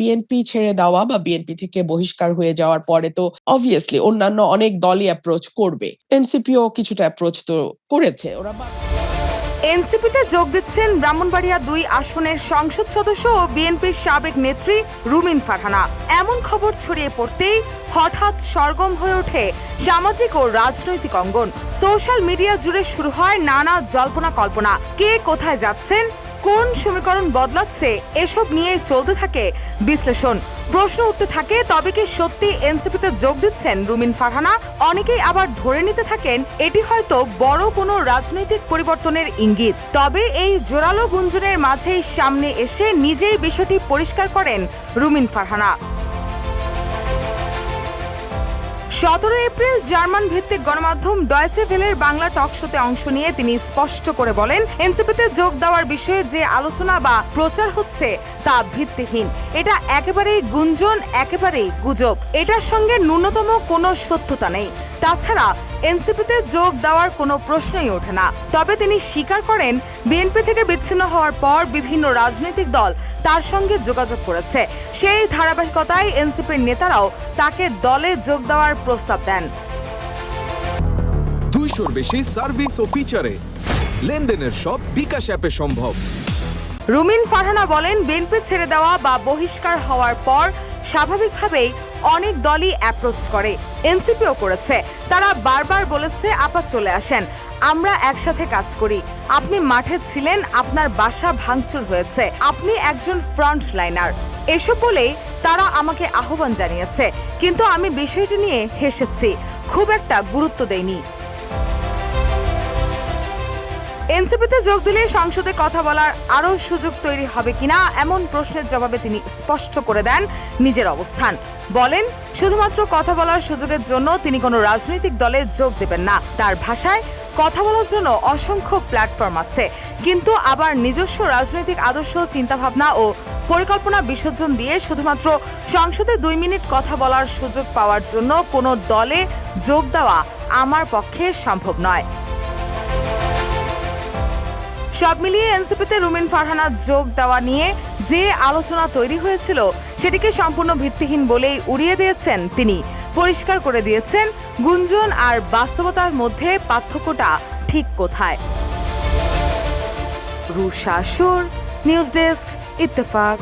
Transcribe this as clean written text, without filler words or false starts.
BNP ছেড়ে দেওয়া বা বিএনপি থেকে বহিষ্কার হয়ে যাওয়ার পরে তো অবভিয়াসলি অন্যান্য অনেক দলই অ্যাপ্রোচ করবে। এনসিপিও কিছুটা অ্যাপ্রোচ তো করেছে। ওরা এনসিপিতে যোগ দিচ্ছেন ব্রাহ্মণবাড়িয়া ২ আসনের সংসদ সদস্য ও বিএনপির সাবেক নেত্রী রুমিন ফারহানা। এমন খবর ছড়িয়ে পড়তেই হঠাৎ সরগরম হয়ে ওঠে সামাজিক ও রাজনৈতিক অঙ্গন। সোশ্যাল মিডিয়া জুড়ে শুরু হয় নানা জল্পনা কল্পনা। কে কোথায় যাচ্ছেন, কোন সমীকরণ বদলাচ্ছে, এসব নিয়েই চলতে থাকে বিশ্লেষণ। প্রশ্ন উঠতে থাকে, তবে কি সত্যি এনসিপিতে যোগ দিচ্ছেন রুমিন ফারহানা? অনেকেই আবার ধরে নিতে থাকেন এটি হয়তো বড় কোনো রাজনৈতিক পরিবর্তনের ইঙ্গিত। তবে এই জোরালো গুঞ্জনের মাঝেই সামনে এসে নিজেই বিষয়টি পরিষ্কার করেন রুমিন ফারহানা। ১৭ এপ্রিল জার্মান ভিত্তিক গণমাধ্যম ডয়েচে ভেলের বাংলা টক শোতে অংশ নিয়ে তিনি স্পষ্ট করে বলেন, এনসিপিতে যোগ দেওয়ার বিষয়ে যে আলোচনা বা প্রচার হচ্ছে তা ভিত্তিহীন। এটা একেবারেই গুঞ্জন, একেবারেই গুজব। এটার সঙ্গে ন্যূনতম কোনো সত্যতা নেই। তাছাড়া এনসিপিতে যোগ দেওয়ার কোনো প্রশ্নই ওঠে না। তবে তিনি স্বীকার করেন, বিএনপি থেকে বিচ্ছিন্ন হওয়ার পর বিভিন্ন রাজনৈতিক দল তার সঙ্গে যোগাযোগ করেছে। সেই ধারাবাহিকতায় এনসিপির নেতারাও তাকে দলে যোগ দেওয়ার প্রস্তাব দেন। 200-র বেশি সার্ভিস ও ফিচারে লেনদেনের সব বিকাশ অ্যাপে সম্ভব। রুমিন ফারহানা বলেন, বিএনপি ছেড়ে দেওয়া বা বহিষ্কার হওয়ার পর স্বাভাবিকভাবেই অনেক দলই অ্যাপ্রোচ করে, এনসিপিও করেছে। তারা বারবার বলেছে, আপা চলে আসেন, আমরা একসাথে কাজ করি। আপনি মাঠে ছিলেন, আপনার বাসা ভাঙচুর হয়েছে, আপনি একজন ফ্রন্ট লাইনার। এসব বলেই তারা আমাকে আহ্বান জানিয়েছে, কিন্তু আমি বিষয়টি নিয়ে হেসেছি, খুব একটা গুরুত্ব দেইনি। এনসিপিতে যোগ দিলে সংসদে কথা বলার আরও সুযোগ তৈরি হবে কিনা এমন প্রশ্নের জবাবে তিনি স্পষ্ট করে দেন নিজের অবস্থান। বলেন, শুধুমাত্র কথা বলার সুযোগের জন্য তিনি কোনো রাজনৈতিক দলে যোগ দেবেন না। তার ভাষায়, কথা বলার জন্য অসংখ্য প্ল্যাটফর্ম আছে, কিন্তু আবার নিজস্ব রাজনৈতিক আদর্শ, চিন্তাভাবনা ও পরিকল্পনা বিসর্জন দিয়ে শুধুমাত্র সংসদে 2 মিনিট কথা বলার সুযোগ পাওয়ার জন্য কোনো দলে যোগ দেওয়া আমার পক্ষে সম্ভব নয়। সব মিলিয়ে এনসিপিতে রুমিন ফারহানা যোগ দেওয়া নিয়ে যে আলোচনা তৈরি হয়েছিল সেটিকে সম্পূর্ণ ভিত্তিহীন বলেই উড়িয়ে দিয়েছেন তিনি। পরিষ্কার করে দিয়েছেন গুঞ্জন আর বাস্তবতার মধ্যে পার্থক্যটা ঠিক কোথায়। রুশা সুর, নিউজ ডেস্ক, ইত্তেফাক।